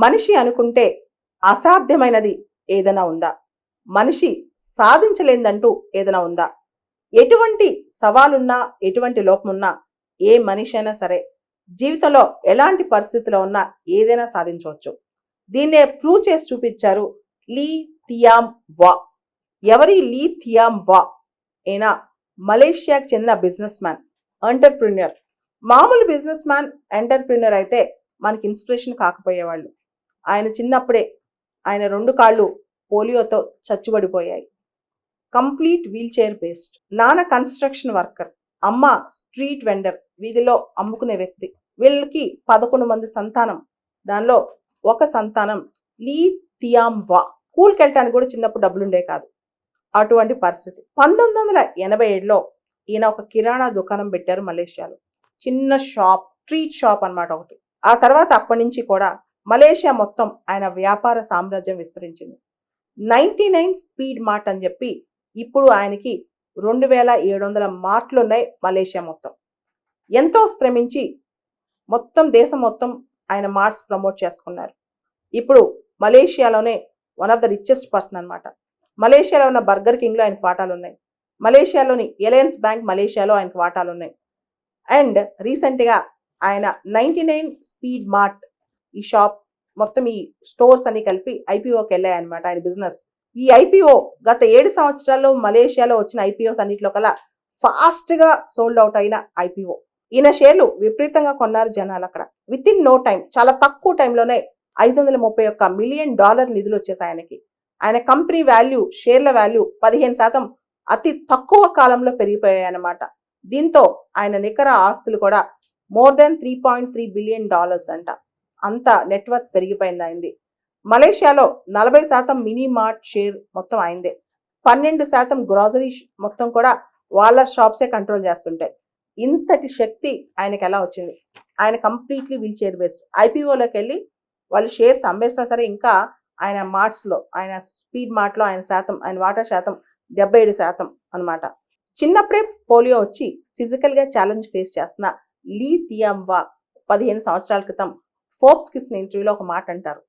మనిషి అనుకుంటే అసాధ్యమైనది ఏదైనా ఉందా? మనిషి సాధించలేందంటూ ఏదైనా ఉందా? ఎటువంటి సవాలున్నా, ఎటువంటి లోపమున్నా ఏ మనిషి అయినా సరే జీవితంలో ఎలాంటి పరిస్థితిలో ఉన్నా ఏదైనా సాధించవచ్చు. దీన్నే ప్రూవ్ చేసి చూపించారు లీ థియామ్ వా. ఎవరి లీ థియామ్ వా? ఈయన మలేషియాకి చెందిన బిజినెస్ మ్యాన్, ఎంటర్ప్రిన్యూర్. మామూలు బిజినెస్ మ్యాన్, ఎంటర్ప్రిన్యూర్ అయితే మనకి ఇన్స్పిరేషన్ కాకపోయేవాళ్ళు. ఆయన చిన్నప్పుడే ఆయన 2 కాళ్ళు పోలియోతో చచ్చుబడిపోయాయి. Complete wheelchair based. నాన్న కన్స్ట్రక్షన్ వర్కర్, అమ్మ స్ట్రీట్ వెండర్, వీధిలో అమ్ముకునే వ్యక్తి. వీళ్ళకి 11 మంది సంతానం. దానిలో ఒక సంతానం లీ థియామ్ వా. స్కూల్కి వెళ్ళటానికి కూడా చిన్నప్పుడు డబ్బులుండే కాదు. అటువంటి పరిస్థితి. 1987లో ఈయన ఒక కిరాణా దుకాణం పెట్టారు మలేషియాలో. చిన్న షాప్, స్ట్రీట్ షాప్ అన్నమాట ఒకటి. ఆ తర్వాత అప్పటి నుంచి కూడా మలేషియా మొత్తం ఆయన వ్యాపార సామ్రాజ్యం విస్తరించింది. 99 స్పీడ్ మార్ట్ అని చెప్పి ఇప్పుడు ఆయనకి 2700 మార్ట్లు ఉన్నాయి మలేషియా మొత్తం. ఎంతో శ్రమించి మొత్తం దేశం మొత్తం ఆయన మార్ట్స్ ప్రమోట్ చేసుకున్నారు. ఇప్పుడు మలేషియాలోనే one of the richest person అనమాట. మలేషియాలో ఉన్న బర్గర్ కింగ్లో ఆయనకు వాటాలు ఉన్నాయి. మలేషియాలోని ఎలయన్స్ బ్యాంక్ మలేషియాలో ఆయనకు వాటాలు ఉన్నాయి. అండ్ రీసెంట్గా ఆయన 99 స్పీడ్ మార్ట్ ఈ షాప్ మొత్తం ఈ స్టోర్స్ అన్ని కలిపి ఐపీఓకి వెళ్ళాయి అనమాట ఆయన బిజినెస్. ఈ ఐపీఓ గత 7 సంవత్సరాల్లో మలేషియాలో వచ్చిన ఐపీఓస్ అన్నింటిలో కల్లా ఫాస్ట్గా సోల్డ్ అవుట్ అయిన ఐపీఓ. ఈయన షేర్లు విపరీతంగా కొన్నారు జనాలు అక్కడ. విత్ ఇన్ నో టైం, చాలా తక్కువ టైంలోనే $531 మిలియన్ నిధులు వచ్చేసాయి ఆయనకి. ఆయన కంపెనీ వాల్యూ, షేర్ల వాల్యూ 15% అతి తక్కువ కాలంలో పెరిగిపోయాయి అన్నమాట. దీంతో ఆయన నికర ఆస్తులు కూడా మోర్ దెన్ $3.3 బిలియన్ అంట. అంత నెట్వర్క్ పెరిగిపోయింది అయింది. మలేషియాలో 40% మినీ మార్ట్ షేర్ మొత్తం అయిందే. 12% గ్రాసరీ మొత్తం కూడా వాళ్ళ షాప్సే కంట్రోల్ చేస్తుంటాయి. ఇంతటి శక్తి ఆయనకి ఎలా వచ్చింది? ఆయన కంప్లీట్లీ వీల్ చైర్ బేస్డ్. ఐపీఓలోకి వెళ్ళి వాళ్ళు షేర్స్ అమ్మేసినా సరే ఇంకా ఆయన మార్ట్స్లో, ఆయన స్పీడ్ మార్ట్లో ఆయన వాటా శాతం 77% అనమాట. చిన్నప్పుడే పోలియో వచ్చి ఫిజికల్గా ఛాలెంజ్ ఫేస్ చేస్తున్న లీ థియామ్ వా 15 సంవత్సరాల క్రితం ఫోర్బ్స్కి ఇచ్చిన ఇంటర్వ్యూలో ఒక మాట అంటారు.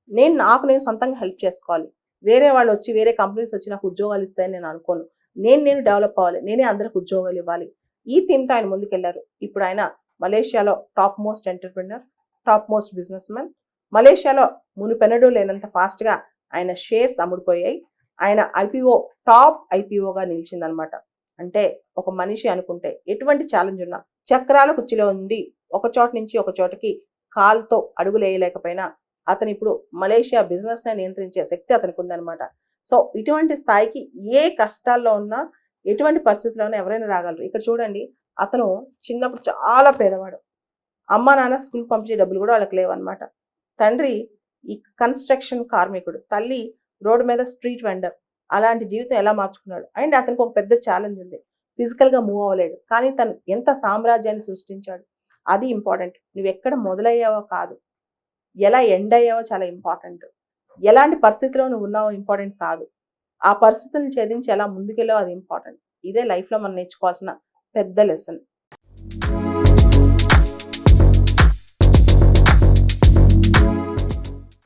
నేను సొంతంగా హెల్ప్ చేసుకోవాలి. వేరే వాళ్ళు వచ్చి, వేరే కంపెనీస్ వచ్చి నాకు ఉద్యోగాలు ఇస్తాయని నేను అనుకోను. నేను డెవలప్ అవ్వాలి. నేనే అందరికి ఉద్యోగాలు ఇవ్వాలి. ఈ థీమ్తో ఆయన ముందుకెళ్లారు. ఇప్పుడు ఆయన మలేషియాలో top most entrepreneur, top most businessman. మలేషియాలో మునుపెన్నడూ లేనంత ఫాస్ట్గా ఆయన షేర్స్ అమ్ముడుపోయాయి. ఆయన ఐపీఓ టాప్ ఐపీఓగా నిలిచిందనమాట. అంటే ఒక మనిషి అనుకుంటే ఎటువంటి ఛాలెంజ్ ఉన్నా చక్రాల కుర్చీలో ఉండి ఒక చోట నుంచి ఒక చోటకి కాలుతో అడుగులేయలేకపోయినా అతను ఇప్పుడు మలేషియా బిజినెస్ని నియంత్రించే శక్తి అతనికి ఉందన్నమాట. సో ఇటువంటి స్థాయికి ఏ కష్టాల్లో ఉన్నా, ఎటువంటి పరిస్థితుల్లో ఉన్నా ఎవరైనా రాగలరు. ఇక్కడ చూడండి, అతను చిన్నప్పుడు చాలా పేదవాడు. అమ్మ నాన్న స్కూల్కి పంపించే డబ్బులు కూడా వాళ్ళకి లేవన్నమాట. తండ్రి ఈ కన్స్ట్రక్షన్ కార్మికుడు, తల్లి రోడ్డు మీద స్ట్రీట్ వెండర్. అలాంటి జీవితం ఎలా మార్చుకున్నాడు? అండ్ అతనికి ఒక పెద్ద ఛాలెంజ్ ఉంది. ఫిజికల్గా మూవ్ అవ్వలేడు, కానీ తను ఎంత సామ్రాజ్యాన్ని సృష్టించాడు. అది ఇంపార్టెంట్. నువ్వు ఎక్కడ మొదలయ్యావో కాదు, ఎలా ఎండ్ అయ్యావో చాలా ఇంపార్టెంట్. ఎలాంటి పరిస్థితిలో నువ్వు ఉన్నావో ఇంపార్టెంట్ కాదు, ఆ పరిస్థితులను ఛేదించి ఎలా ముందుకెళ్ళావో అది ఇంపార్టెంట్. ఇదే లైఫ్లో మనం నేర్చుకోవాల్సిన పెద్ద లెసన్.